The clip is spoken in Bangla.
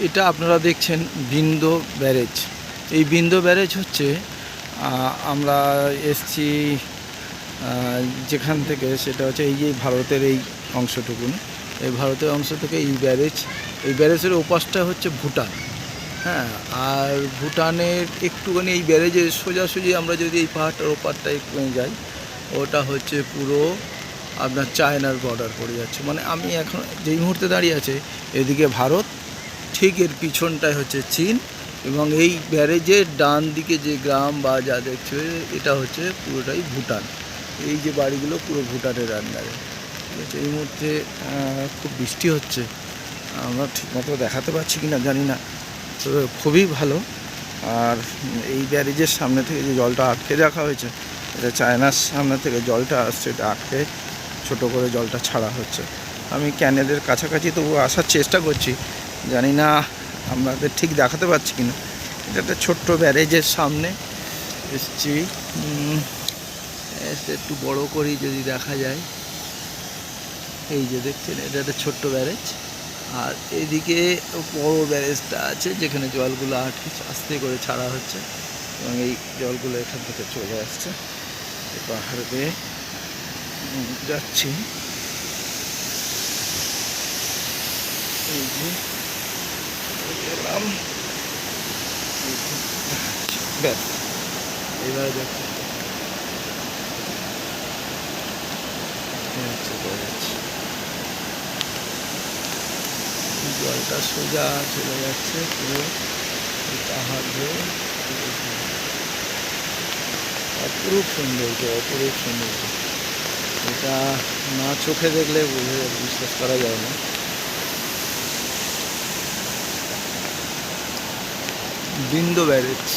এটা আপনারা দেখছেন বিন্দো ব্যারেজ। এই বিন্দো ব্যারেজ হচ্ছে আমরা এসছি যেখান থেকে, সেটা হচ্ছে এই যে ভারতের এই অংশটুকুন, এই ভারতের অংশ থেকে এই ব্যারেজ, এই ব্যারেজের ওপাশটা হচ্ছে ভুটান। হ্যাঁ, আর ভুটানের একটুখানি এই ব্যারেজের সোজাসুজি আমরা যদি এই পাহাড়টার ওপারটা একটুখানি যাই, ওটা হচ্ছে পুরো আপনার চায়নার বর্ডার পড়ে যাচ্ছে। মানে আমি এখন যেই মুহূর্তে দাঁড়িয়ে আছে, এদিকে ভারত, ঠিক এর পিছনটায় হচ্ছে চীন, এবং এই ব্যারেজের ডান দিকে যে গ্রাম বা যা দেখছে এটা হচ্ছে পুরোটাই ভুটান। এই যে বাড়িগুলো পুরো ভুটানের আন্ডারে। ঠিক আছে, এই মুহূর্তে খুব বৃষ্টি হচ্ছে, আমরা ঠিকমতো দেখাতে পারছি কি না জানি না, তবে খুবই ভালো। আর এই ব্যারেজের সামনে থেকে যে জলটা আটকে রাখা হয়েছে, এটা চায়নার সামনে থেকে জলটা আসছে, এটা আটকে ছোটো করে জলটা ছাড়া হচ্ছে। আমি ক্যানেলের কাছাকাছি তবু আসার চেষ্টা করছি, জানি না আপনাদের ঠিক দেখাতে পারছি কিনা। এটা একটা ছোট্ট ব্যারেজের সামনে এসছি, একটু বড় করেই যদি দেখা যায়, এই যে দেখছেন এটা একটা ছোট্ট ব্যারেজ। আর এদিকে বড় ব্যারেজটা আছে যেখানে জলগুলো আটকে আস্তে করে ছাড়া হচ্ছে, এবং এই জলগুলো এখান থেকে চলে আসছে। পাহাড় বেয়ে যাচ্ছি, এই যে গেলাম, ব্যাস এইভাবে যাচ্ছি। জলটা সোজা চলে যাচ্ছে পুরো পাহাড় বেয়ে, অপরূপ সৌন্দর্য, অপরূপ সৌন্দর্য। এটা না চোখে দেখলে বিশ্বাস করা যায় না। বিন্দু ব্যারেজ।